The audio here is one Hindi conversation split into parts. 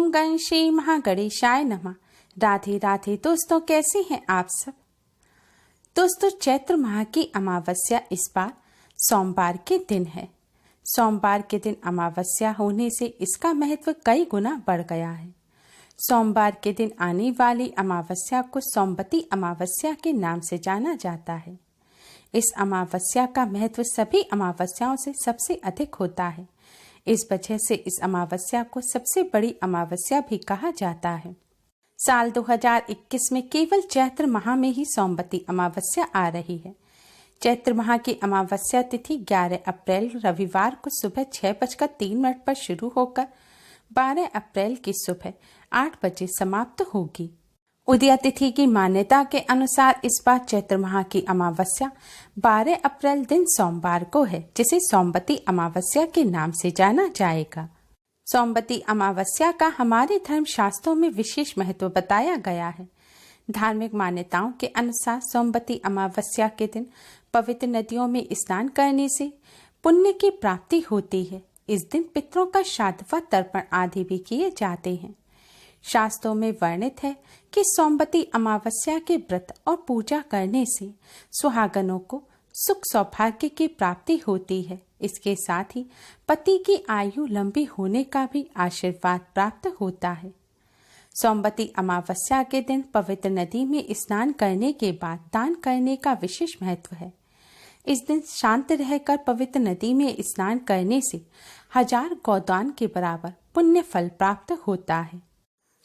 ओम गण श्री महागणेशाय नमः। राधे राधे दोस्तों, कैसे हैं आप सब। दोस्तों, चैत्र माह की अमावस्या इस बार सोमवार के दिन है। सोमवार के दिन अमावस्या होने से इसका महत्व कई गुना बढ़ गया है। सोमवार के दिन आने वाली अमावस्या को सोमवती अमावस्या के नाम से जाना जाता है। इस अमावस्या का महत्व सभी अमावस्याओं से सबसे अधिक होता है। इस वजह से इस अमावस्या को सबसे बड़ी अमावस्या भी कहा जाता है। साल 2021 में केवल चैत्र माह में ही सोमवती अमावस्या आ रही है। चैत्र माह की अमावस्या तिथि 11 अप्रैल रविवार को सुबह 6:03 पर शुरू होकर 12 अप्रैल की सुबह 8 बजे समाप्त होगी। उदया तिथि की मान्यता के अनुसार इस बार चैत्र माह की अमावस्या 12 अप्रैल दिन सोमवार को है, जिसे सोमवती अमावस्या के नाम से जाना जाएगा। सोमवती अमावस्या का हमारे धर्म शास्त्रों में विशेष महत्व बताया गया है। धार्मिक मान्यताओं के अनुसार सोमवती अमावस्या के दिन पवित्र नदियों में स्नान करने से पुण्य की प्राप्ति होती है। इस दिन पितरों का श्राद्ध व तर्पण आदि भी किए जाते हैं। शास्त्रों में वर्णित है कि सोमवती अमावस्या के व्रत और पूजा करने से सुहागनों को सुख सौभाग्य की प्राप्ति होती है। इसके साथ ही पति की आयु लंबी होने का भी आशीर्वाद प्राप्त होता है। सोमवती अमावस्या के दिन पवित्र नदी में स्नान करने के बाद दान करने का विशेष महत्व है। इस दिन शांत रहकर पवित्र नदी में स्नान करने से 1000 गोदान के बराबर पुण्य फल प्राप्त होता है।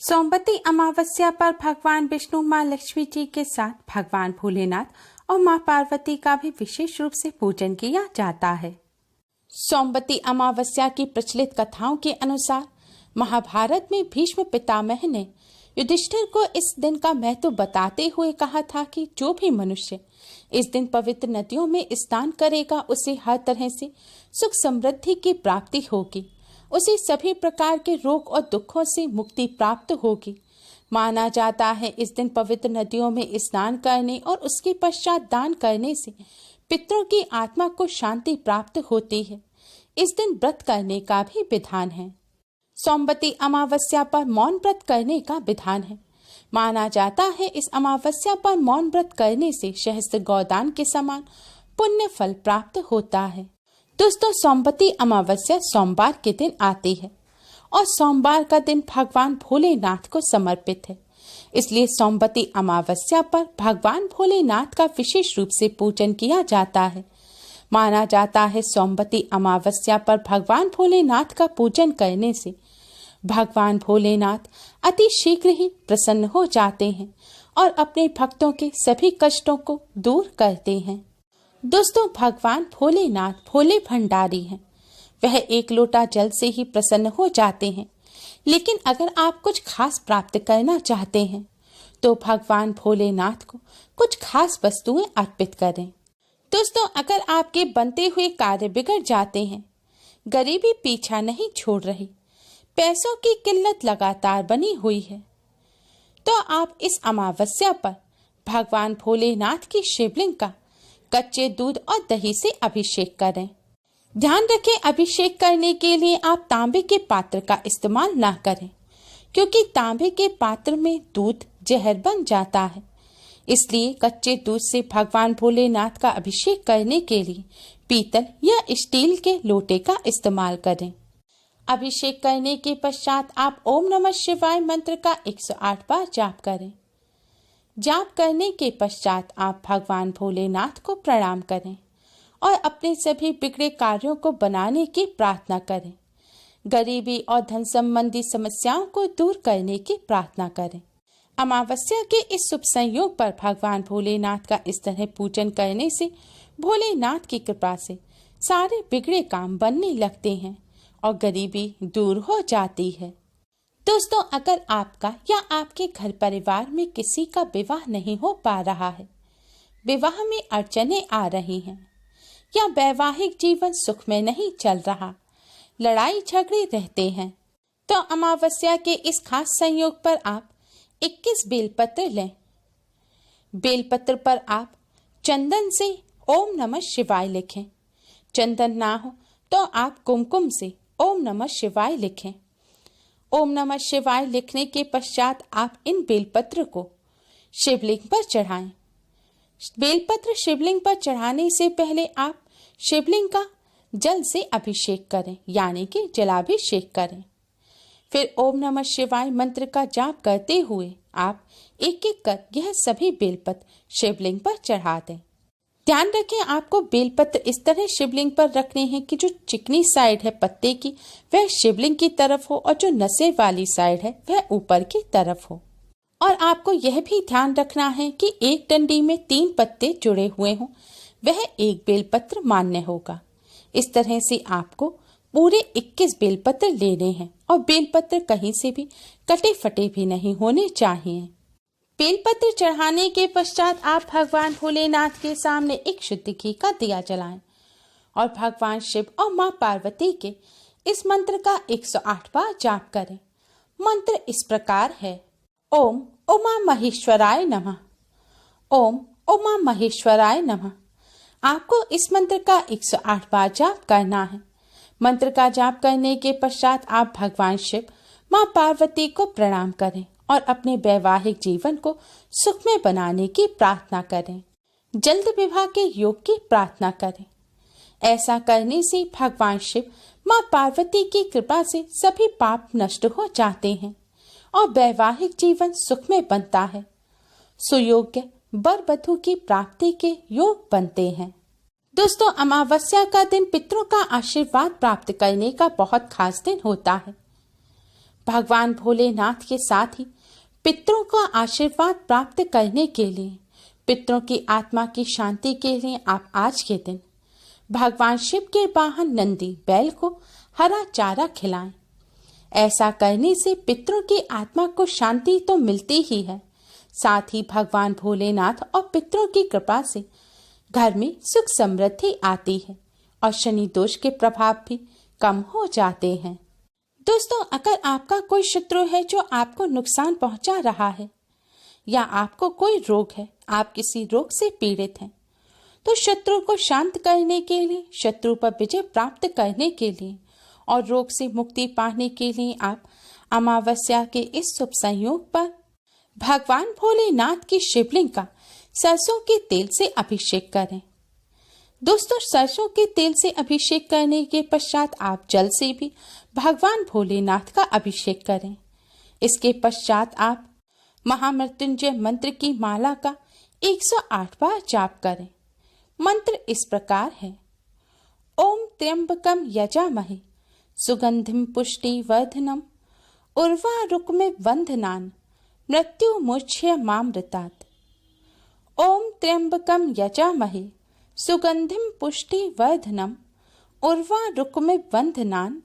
सोमवती अमावस्या पर भगवान विष्णु, माँ लक्ष्मी जी के साथ भगवान भोलेनाथ और माँ पार्वती का भी विशेष रूप से पूजन किया जाता है। सोमवती अमावस्या की प्रचलित कथाओं के अनुसार महाभारत में भीष्म पितामह ने युधिष्ठिर को इस दिन का महत्व बताते हुए कहा था कि जो भी मनुष्य इस दिन पवित्र नदियों में स्नान करेगा उसे हर तरह से सुख समृद्धि की प्राप्ति होगी। उसे सभी प्रकार के रोग और दुखों से मुक्ति प्राप्त होगी। माना जाता है इस दिन पवित्र नदियों में स्नान करने और उसके पश्चात दान करने से पितरों की आत्मा को शांति प्राप्त होती है। इस दिन व्रत करने का भी विधान है। सोमवती अमावस्या पर मौन व्रत करने का विधान है। माना जाता है इस अमावस्या पर मौन व्रत करने से सहस्त्र गोदान के समान पुण्य फल प्राप्त होता है। दोस्तों, सोमवती अमावस्या सोमवार के दिन आती है और सोमवार का दिन भगवान भोलेनाथ को समर्पित है। इसलिए सोमवती अमावस्या पर भगवान भोलेनाथ का विशेष रूप से पूजन किया जाता है। माना जाता है सोमवती अमावस्या पर भगवान भोलेनाथ का पूजन करने से भगवान भोलेनाथ अति शीघ्र ही प्रसन्न हो जाते हैं और अपने भक्तों के सभी कष्टों को दूर करते हैं। दोस्तों, भगवान भोलेनाथ भोले भंडारी हैं। वह एक लोटा जल से ही प्रसन्न हो जाते हैं। लेकिन अगर आप कुछ खास प्राप्त करना चाहते हैं तो भगवान भोलेनाथ को कुछ खास वस्तुएं अर्पित करें। दोस्तों, अगर आपके बनते हुए कार्य बिगड़ जाते हैं, गरीबी पीछा नहीं छोड़ रही, पैसों की किल्लत लगातार बनी हुई है, तो आप इस अमावस्या पर भगवान भोलेनाथ की शिवलिंग का कच्चे दूध और दही से अभिषेक करें। ध्यान रखें, अभिषेक करने के लिए आप तांबे के पात्र का इस्तेमाल ना करें, क्योंकि तांबे के पात्र में दूध जहर बन जाता है। इसलिए कच्चे दूध से भगवान भोलेनाथ का अभिषेक करने के लिए पीतल या स्टील के लोटे का इस्तेमाल करें। अभिषेक करने के पश्चात आप ओम नमः शिवाय मंत्र का 108 बार जाप करें। जाप करने के पश्चात आप भगवान भोलेनाथ को प्रणाम करें और अपने सभी बिगड़े कार्यों को बनाने की प्रार्थना करें। गरीबी और धन संबंधी समस्याओं को दूर करने की प्रार्थना करें। अमावस्या के इस शुभ संयोग पर भगवान भोलेनाथ का इस तरह पूजन करने से भोलेनाथ की कृपा से सारे बिगड़े काम बनने लगते हैं और गरीबी दूर हो जाती है। दोस्तों, अगर आपका या आपके घर परिवार में किसी का विवाह नहीं हो पा रहा है, विवाह में अड़चनें आ रही हैं या वैवाहिक जीवन सुख में नहीं चल रहा, लड़ाई झगड़े रहते हैं, तो अमावस्या के इस खास संयोग पर आप 21 बेलपत्र लें। बेलपत्र पर आप चंदन से ओम नमः शिवाय लिखें। चंदन ना हो तो आप कुमकुम से ओम नमः शिवाय लिखें ओम नमः शिवाय लिखने के पश्चात आप इन बेलपत्र को शिवलिंग पर चढ़ाएं। बेलपत्र शिवलिंग पर चढ़ाने से पहले आप शिवलिंग का जल से अभिषेक करें, यानी कि जलाभिषेक करें। फिर ओम नमः शिवाय मंत्र का जाप करते हुए आप एक एक कर यह सभी बेलपत्र शिवलिंग पर चढ़ा दें। ध्यान रखें, आपको बेलपत्र इस तरह शिवलिंग पर रखने हैं कि जो चिकनी साइड है पत्ते की वह शिवलिंग की तरफ हो और जो नसें वाली साइड है वह ऊपर की तरफ हो। और आपको यह भी ध्यान रखना है कि एक डंडी में 3 पत्ते जुड़े हुए हों, वह एक बेलपत्र मान्य होगा। इस तरह से आपको पूरे 21 बेलपत्र लेने हैं और बेलपत्र कहीं से भी कटे फटे भी नहीं होने चाहिए। बेलपत्र चढ़ाने के पश्चात आप भगवान भोलेनाथ के सामने एक शुद्ध घी का दिया जलाएं और भगवान शिव और मां पार्वती के इस मंत्र का 108 बार जाप करें। मंत्र इस प्रकार है। ओम उमा महेश्वराय नमः। ओम उमा महेश्वराय नमः। आपको इस मंत्र का 108 बार जाप करना है। मंत्र का जाप करने के पश्चात आप भगवान शिव मां पार्वती को प्रणाम करें और अपने वैवाहिक जीवन को सुखमय बनाने की प्रार्थना करें। जल्द विवाह के योग की प्रार्थना करें। ऐसा करने से भगवान शिव मां पार्वती की कृपा से सभी पाप नष्ट हो जाते हैं और वैवाहिक जीवन सुखमय बनता है। सुयोग्य वर वधू की प्राप्ति के योग बनते हैं। दोस्तों, अमावस्या का दिन पितरों का आशीर्वाद प्राप्त करने का बहुत खास दिन होता है। भगवान भोलेनाथ के साथ ही पितरों का आशीर्वाद प्राप्त करने के लिए, पितरों की आत्मा की शांति के लिए आप आज के दिन भगवान शिव के वाहन नंदी बैल को हरा चारा खिलाएं। ऐसा करने से पितरों की आत्मा को शांति तो मिलती ही है, साथ ही भगवान भोलेनाथ और पितरों की कृपा से घर में सुख समृद्धि आती है और शनि दोष के प्रभाव भी कम हो जाते हैं। दोस्तों, अगर आपका कोई शत्रु है जो आपको नुकसान पहुंचा रहा है या आपको कोई रोग है, आप किसी रोग से पीड़ित हैं, तो शत्रु को शांत करने के लिए, शत्रु पर विजय प्राप्त करने के लिए और रोग से मुक्ति पाने के लिए आप अमावस्या के इस शुभ संयोग पर भगवान भोलेनाथ की शिवलिंग का सरसों के तेल से अभिषेक करें। दोस्तों, सरसों के तेल से अभिषेक करने के पश्चात आप जल से भी भगवान भोलेनाथ का अभिषेक करें। इसके पश्चात आप महामृत्युंजय मंत्र की माला का 108 बार जाप करें। मंत्र इस प्रकार है। ओम त्र्यंबकम यजामहे सुगंधिम पुष्टिवर्धनम उर्वारुकमिव बंधनान् मृत्युमुच्यमामृतात्। ओम त्र्यंबकम यजामहे सुगंधिम पुष्टिवर्धनम उर्वारुकमिव बंधनान्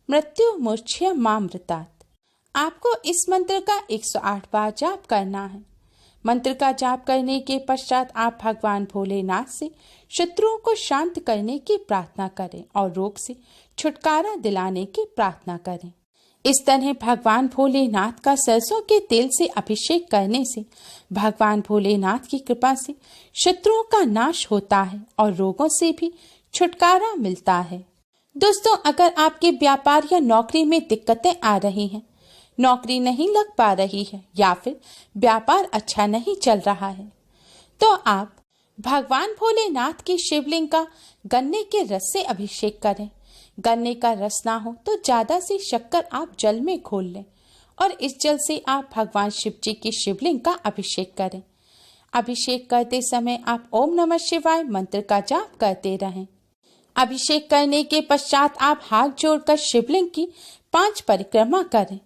मृत्युमुच्यमामृतात्। आपको इस मंत्र का 108 बार जाप करना है। मंत्र का जाप करने के पश्चात आप भगवान भोलेनाथ से शत्रुओं को शांत करने की प्रार्थना करें और रोग से छुटकारा दिलाने की प्रार्थना करें। इस तरह भगवान भोलेनाथ का सरसों के तेल से अभिषेक करने से भगवान भोलेनाथ की कृपा से शत्रुओं का नाश होता है और रोगों से भी छुटकारा मिलता है। दोस्तों, अगर आपके व्यापार या नौकरी में दिक्कतें आ रही हैं, नौकरी नहीं लग पा रही है या फिर व्यापार अच्छा नहीं चल रहा है, तो आप भगवान भोलेनाथ की शिवलिंग का गन्ने के रस से अभिषेक करें। गन्ने का रस ना हो तो ज्यादा सी शक्कर आप जल में घोल लें और इस जल से आप भगवान शिव जी की शिवलिंग का अभिषेक करें। अभिषेक करते समय आप ओम नमः शिवाय मंत्र का जाप करते रहें। अभिषेक करने के पश्चात आप हाथ जोड़कर शिवलिंग की 5 परिक्रमा करें।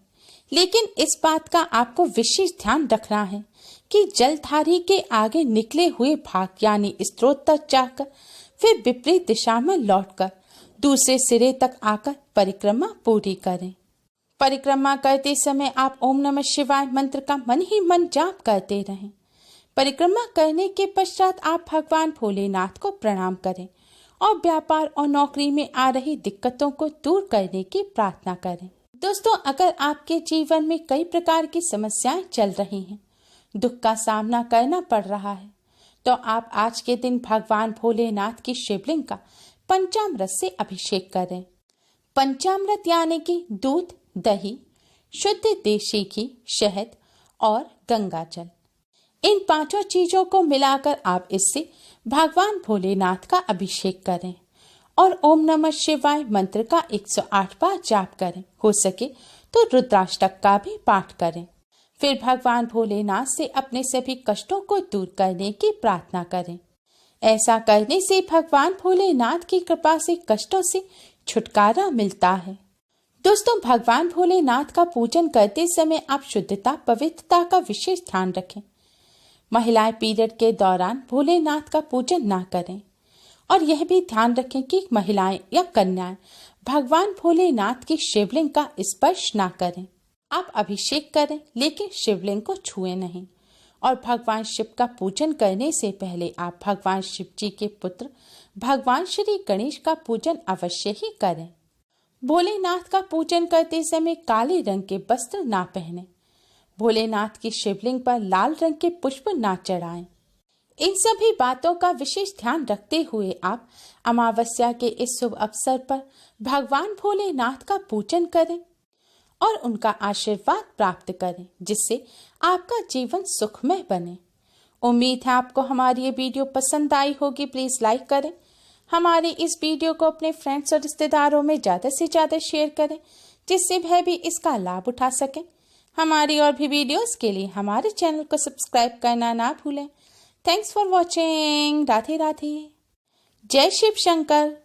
लेकिन इस बात का आपको विशेष ध्यान रखना है कि जलधारी के आगे निकले हुए भाग यानी स्रोत तक जाकर फिर विपरीत दिशा में लौटकर दूसरे सिरे तक आकर परिक्रमा पूरी करें। परिक्रमा करते समय आप ओम नमः शिवाय मंत्र का मन ही मन जाप करते रहें। परिक्रमा करने के पश्चात आप भगवान भोलेनाथ को प्रणाम करें और व्यापार और नौकरी में आ रही दिक्कतों को दूर करने की प्रार्थना करें। दोस्तों, अगर आपके जीवन में कई प्रकार की समस्याएं चल रही हैं, दुख का सामना करना पड़ रहा है, तो आप आज के दिन भगवान भोलेनाथ की शिवलिंग का पंचामृत से अभिषेक करें। पंचामृत यानी कि दूध, दही, शुद्ध देशी घी, शहद और गंगा जल। इन 5 चीजों को मिलाकर आप इससे भगवान भोलेनाथ का अभिषेक करें और ओम नमः शिवाय मंत्र का 108 बार जाप करें। हो सके तो रुद्राष्टक का भी पाठ करें। फिर भगवान भोलेनाथ से अपने सभी कष्टों को दूर करने की प्रार्थना करें। ऐसा करने से भगवान भोलेनाथ की कृपा से कष्टों से छुटकारा मिलता है। दोस्तों, भगवान भोलेनाथ का पूजन करते समय आप शुद्धता, पवित्रता का विशेष ध्यान रखें। महिलाएं पीरियड के दौरान भोलेनाथ का पूजन ना करें और यह भी ध्यान रखें कि महिलाएं या कन्याएं भगवान भोलेनाथ की शिवलिंग का स्पर्श ना करें। आप अभिषेक करें लेकिन शिवलिंग को छुएं नहीं। और भगवान शिव का पूजन करने से पहले आप भगवान शिव जी के पुत्र भगवान श्री गणेश का पूजन अवश्य ही करें। भोलेनाथ का पूजन करते समय काले रंग के वस्त्र ना पहने। भोलेनाथ की शिवलिंग पर लाल रंग के पुष्प ना चढ़ाएं। इन सभी बातों का विशेष ध्यान रखते हुए आप अमावस्या के इस शुभ अवसर पर भगवान भोलेनाथ का पूजन करें और उनका आशीर्वाद प्राप्त करें, जिससे आपका जीवन सुखमय बने। उम्मीद है आपको हमारी ये वीडियो पसंद आई होगी। प्लीज लाइक करें। हमारे इस वीडियो को अपने फ्रेंड्स और रिश्तेदारों में ज़्यादा से ज़्यादा शेयर करें, जिससे वह भी इसका लाभ उठा सकें। हमारी और भी वीडियोस के लिए हमारे चैनल को सब्सक्राइब करना ना भूलें। Thanks for watching. Radhe Radhe. जय शिव शंकर।